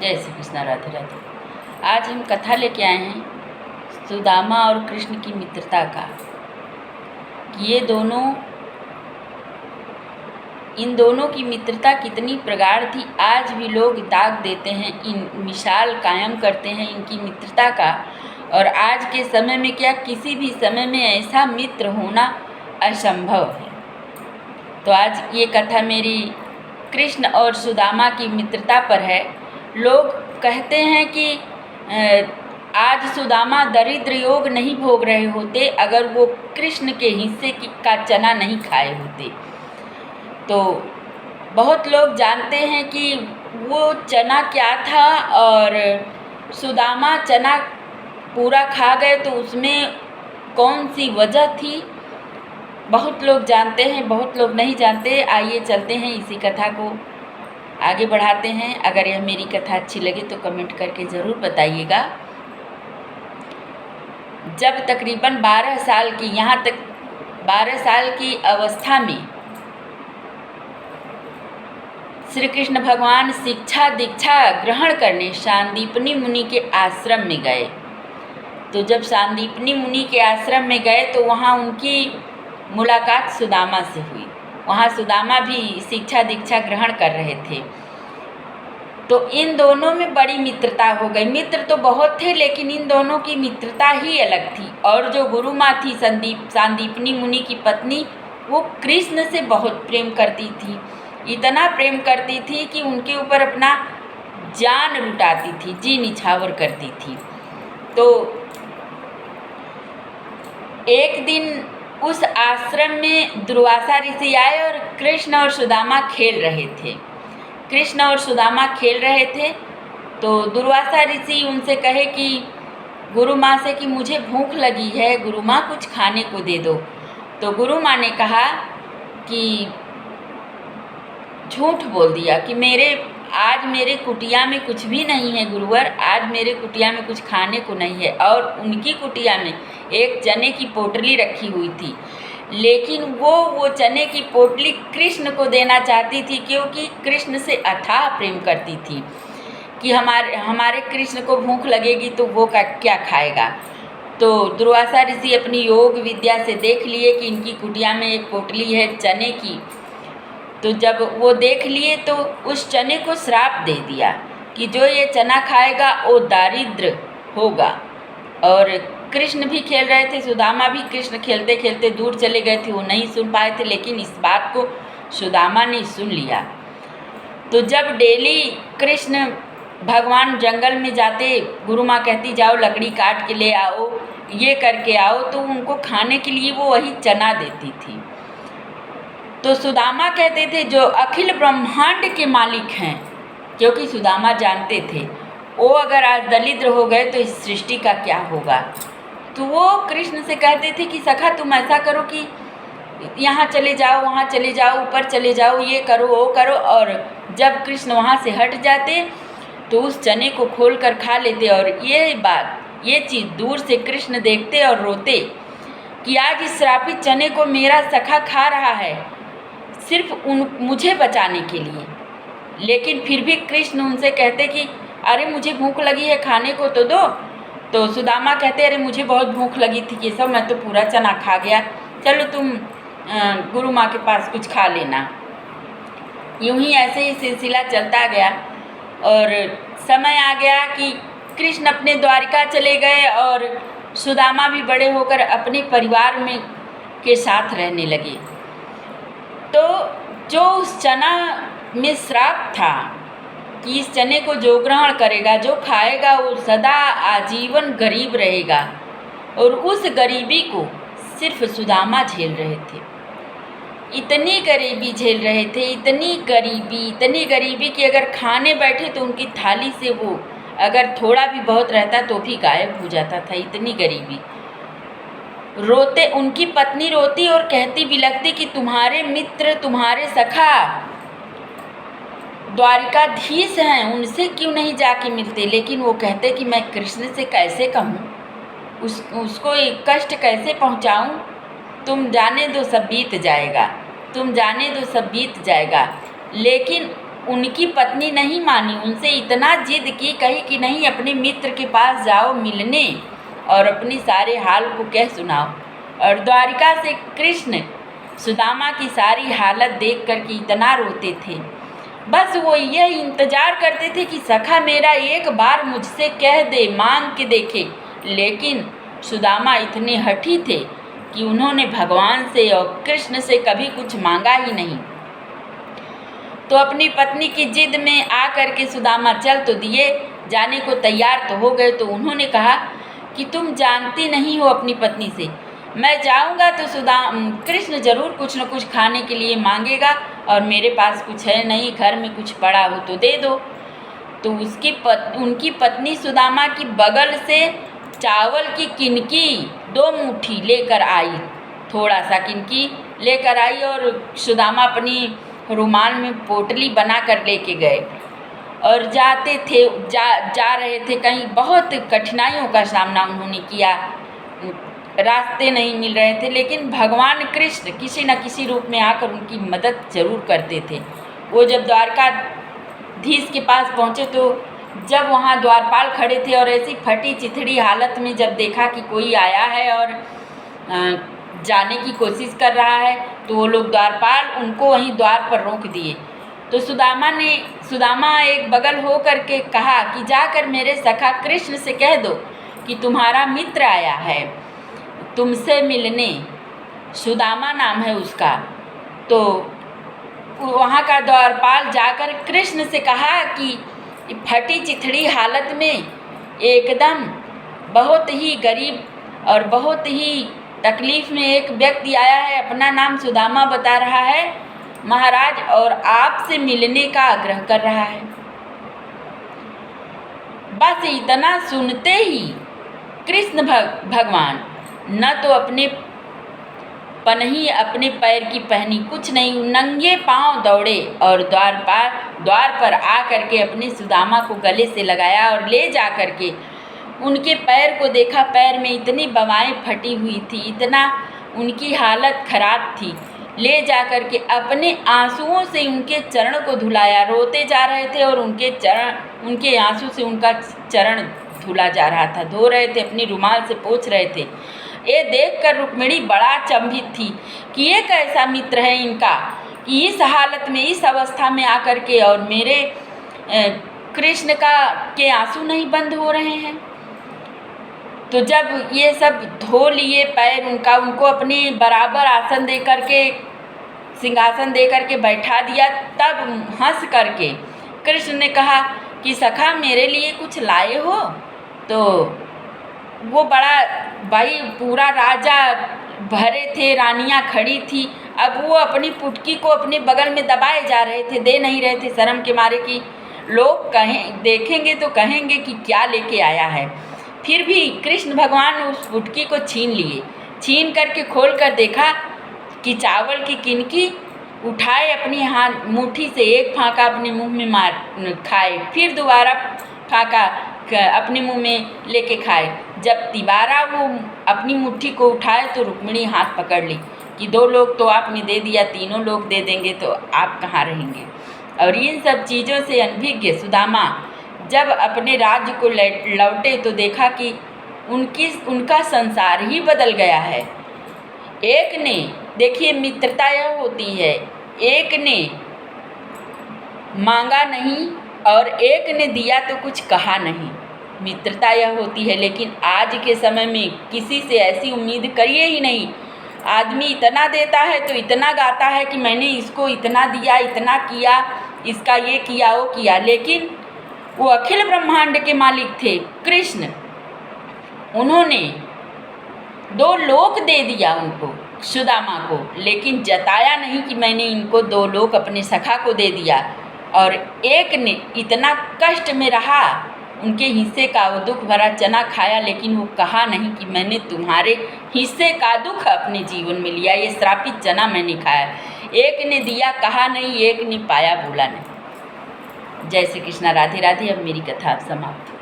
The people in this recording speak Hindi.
जय श्री कृष्ण, राधे राधे। आज हम कथा लेके आए हैं सुदामा और कृष्ण की मित्रता का, कि इन दोनों की मित्रता कितनी प्रगाढ़ थी। आज भी लोग दाग देते हैं, इन मिसाल कायम करते हैं इनकी मित्रता का। और आज के समय में क्या, किसी भी समय में ऐसा मित्र होना असंभव है। तो आज ये कथा मेरी कृष्ण और सुदामा की मित्रता पर है। लोग कहते हैं कि आज सुदामा दरिद्र योग नहीं भोग रहे होते अगर वो कृष्ण के हिस्से का चना नहीं खाए होते। तो बहुत लोग जानते हैं कि वो चना क्या था, और सुदामा चना पूरा खा गए तो उसमें कौन सी वजह थी। बहुत लोग जानते हैं, बहुत लोग नहीं जानते। आइए चलते हैं, इसी कथा को आगे बढ़ाते हैं। अगर यह मेरी कथा अच्छी लगे तो कमेंट करके ज़रूर बताइएगा। जब तकरीबन 12 साल की, यहाँ तक 12 साल की अवस्था में श्री कृष्ण भगवान शिक्षा दीक्षा ग्रहण करने सांदीपनी मुनि के आश्रम में गए। तो जब सांदीपनी मुनि के आश्रम में गए तो वहाँ उनकी मुलाकात सुदामा से हुई। वहाँ सुदामा भी शिक्षा दीक्षा ग्रहण कर रहे थे। तो इन दोनों में बड़ी मित्रता हो गई। मित्र तो बहुत थे, लेकिन इन दोनों की मित्रता ही अलग थी। और जो गुरु माँ थी सांदीपनी मुनि की पत्नी, वो कृष्ण से बहुत प्रेम करती थी। इतना प्रेम करती थी कि उनके ऊपर अपना जान लुटाती थी, जी निछावर करती थी। तो एक दिन उस आश्रम में दुर्वासा ऋषि आए और कृष्ण और सुदामा खेल रहे थे। कृष्ण और सुदामा खेल रहे थे तो दुर्वासा ऋषि उनसे कहे कि गुरु माँ से कि मुझे भूख लगी है, गुरु माँ कुछ खाने को दे दो। तो गुरु माँ ने कहा कि झूठ बोल दिया कि आज मेरे कुटिया में कुछ भी नहीं है गुरुवर, आज मेरे कुटिया में कुछ खाने को नहीं है। और उनकी कुटिया में एक चने की पोटली रखी हुई थी, लेकिन वो चने की पोटली कृष्ण को देना चाहती थी, क्योंकि कृष्ण से अथाह प्रेम करती थी कि हमारे कृष्ण को भूख लगेगी तो वो क्या खाएगा। तो दुर्वासा ऋषि अपनी योग विद्या से देख लिए कि इनकी कुटिया में एक पोटली है चने की। तो जब वो देख लिए तो उस चने को श्राप दे दिया कि जो ये चना खाएगा वो दारिद्र होगा। और कृष्ण भी खेल रहे थे, सुदामा भी। कृष्ण खेलते खेलते दूर चले गए थे, वो नहीं सुन पाए थे, लेकिन इस बात को सुदामा ने सुन लिया। तो जब डेली कृष्ण भगवान जंगल में जाते, गुरु माँ कहती जाओ लकड़ी काट के ले आओ, ये करके आओ, तो उनको खाने के लिए वो वही चना देती थी। तो सुदामा कहते थे जो अखिल ब्रह्मांड के मालिक हैं, क्योंकि सुदामा जानते थे वो अगर आज दरिद्र हो गए तो इस सृष्टि का क्या होगा। तो वो कृष्ण से कहते थे कि सखा तुम ऐसा करो कि यहाँ चले जाओ, वहाँ चले जाओ, ऊपर चले जाओ, ये करो वो करो। और जब कृष्ण वहाँ से हट जाते तो उस चने को खोल कर खा लेते। और ये चीज़ दूर से कृष्ण देखते और रोते कि आज इस श्रापित चने को मेरा सखा खा रहा है सिर्फ मुझे बचाने के लिए। लेकिन फिर भी कृष्ण उनसे कहते कि अरे मुझे भूख लगी है, खाने को तो दो। तो सुदामा कहते अरे मुझे बहुत भूख लगी थी कि सब मैं तो पूरा चना खा गया, चलो तुम गुरु माँ के पास कुछ खा लेना। यूं ही ऐसे ही सिलसिला चलता गया और समय आ गया कि कृष्ण अपने द्वारिका चले गए और सुदामा भी बड़े होकर अपने परिवार में के साथ रहने लगे। तो जो उस चना में श्राप था कि इस चने को जो ग्रहण करेगा, जो खाएगा, वो सदा आजीवन गरीब रहेगा, और उस गरीबी को सिर्फ सुदामा झेल रहे थे। इतनी गरीबी झेल रहे थे, इतनी गरीबी कि अगर खाने बैठे तो उनकी थाली से वो अगर थोड़ा भी बहुत रहता तो भी गायब हो जाता था। इतनी गरीबी। रोते, उनकी पत्नी रोती और कहती बिलखती कि तुम्हारे मित्र, तुम्हारे सखा द्वारिकाधीश हैं, उनसे क्यों नहीं जाके मिलते। लेकिन वो कहते कि मैं कृष्ण से कैसे कहूँ, उसको एक कष्ट कैसे पहुँचाऊँ। तुम जाने दो सब बीत जाएगा, तुम जाने दो सब बीत जाएगा। लेकिन उनकी पत्नी नहीं मानी, उनसे इतना जिद की, कही कि नहीं अपने मित्र के पास जाओ मिलने और अपनी सारे हाल को कह सुनाओ। और द्वारिका से कृष्ण सुदामा की सारी हालत देख कर के इतना रोते थे, बस वो यह इंतज़ार करते थे कि सखा मेरा एक बार मुझसे कह दे, मांग के देखे। लेकिन सुदामा इतने हठी थे कि उन्होंने भगवान से और कृष्ण से कभी कुछ मांगा ही नहीं। तो अपनी पत्नी की जिद में आ कर के सुदामा चल तो दिए, जाने को तैयार तो हो गए। तो उन्होंने कहा कि तुम जानती नहीं हो अपनी पत्नी से, मैं जाऊंगा तो कृष्ण ज़रूर कुछ न कुछ खाने के लिए मांगेगा और मेरे पास कुछ है नहीं, घर में कुछ पड़ा हो तो दे दो। तो उनकी पत्नी सुदामा की बगल से चावल की किनकी 2 मुट्ठी लेकर आई, थोड़ा सा किनकी लेकर आई और सुदामा अपनी रुमाल में पोटली बना कर लेके गए और जाते थे जा रहे थे कहीं। बहुत कठिनाइयों का सामना उन्होंने किया, रास्ते नहीं मिल रहे थे, लेकिन भगवान कृष्ण किसी न किसी रूप में आकर उनकी मदद ज़रूर करते थे। वो जब द्वारकाधीश के पास पहुँचे तो जब वहाँ द्वारपाल खड़े थे और ऐसी फटी चिथड़ी हालत में जब देखा कि कोई आया है और जाने की कोशिश कर रहा है, तो वो लोग द्वारपाल उनको वहीं द्वार पर रोक दिए। तो सुदामा एक बगल हो करके कहा कि जाकर मेरे सखा कृष्ण से कह दो कि तुम्हारा मित्र आया है तुमसे मिलने, सुदामा नाम है उसका। तो वहाँ का द्वारपाल जाकर कृष्ण से कहा कि फटी चिथड़ी हालत में एकदम बहुत ही गरीब और बहुत ही तकलीफ़ में एक व्यक्ति आया है, अपना नाम सुदामा बता रहा है महाराज, और आपसे मिलने का आग्रह कर रहा है। बस इतना सुनते ही कृष्ण भगवान न तो अपने पनही अपने पैर की पहनी, कुछ नहीं, नंगे पांव दौड़े और द्वार पर आ करके अपने सुदामा को गले से लगाया और ले जा करके उनके पैर को देखा। पैर में इतनी बवाएं फटी हुई थी, इतना उनकी हालत खराब थी। ले जा करके अपने आंसुओं से उनके चरण को धुलाया, रोते जा रहे थे और उनके आंसू से उनका चरण धुला जा रहा था, धो रहे थे, अपनी रुमाल से पोंछ रहे थे। ये देखकर रुक्मिणी बड़ा चंभित थी कि ये कैसा मित्र है इनका कि इस हालत में, इस अवस्था में आकर के और मेरे कृष्ण के आंसू नहीं बंद हो रहे हैं। तो जब ये सब धो लिए पैर उनको अपने बराबर आसन दे करके, सिंहासन दे करके बैठा दिया, तब हंस करके कृष्ण ने कहा कि सखा मेरे लिए कुछ लाए हो? तो वो बड़ा भाई पूरा राजा भरे थे, रानियां खड़ी थी, अब वो अपनी पुटकी को अपने बगल में दबाए जा रहे थे, दे नहीं रहे थे शर्म के मारे कि लोग देखेंगे तो कहेंगे कि क्या लेके आया है। फिर भी कृष्ण भगवान उस पुटकी को छीन लिए, छीन करके खोल कर देखा कि चावल की किनकी उठाए, अपनी हाथ मुट्ठी से एक फाँका अपने मुंह में खाए, फिर दोबारा फाँका अपने मुंह में लेके खाए। जब तिबारा वो अपनी मुट्ठी को उठाए तो रुक्मिणी हाथ पकड़ ली कि 2 लोग तो आपने दे दिया, 3 लोग दे देंगे तो आप कहाँ रहेंगे। और इन सब चीज़ों से अनभिज्ञ सुदामा जब अपने राज्य को लौटे तो देखा कि उनका संसार ही बदल गया है। एक ने, देखिए मित्रता यह होती है, एक ने मांगा नहीं और एक ने दिया तो कुछ कहा नहीं, मित्रता यह होती है। लेकिन आज के समय में किसी से ऐसी उम्मीद करिए ही नहीं। आदमी इतना देता है तो इतना गाता है कि मैंने इसको इतना दिया, इतना किया, इसका ये किया, वो किया, लेकिन वो अखिल ब्रह्मांड के मालिक थे कृष्ण, उन्होंने 2 लोक दे दिया उनको, सुदामा को, लेकिन जताया नहीं कि मैंने इनको 2 लोक अपने सखा को दे दिया। और एक ने इतना कष्ट में रहा, उनके हिस्से का वो दुख भरा चना खाया, लेकिन वो कहा नहीं कि मैंने तुम्हारे हिस्से का दुख अपने जीवन में लिया, ये श्रापित चना मैंने खाया। एक ने दिया, कहा नहीं, एक ने पाया, बोला नहीं। जय श्री कृष्णा, राधे राधे। अब मेरी कथा समाप्त।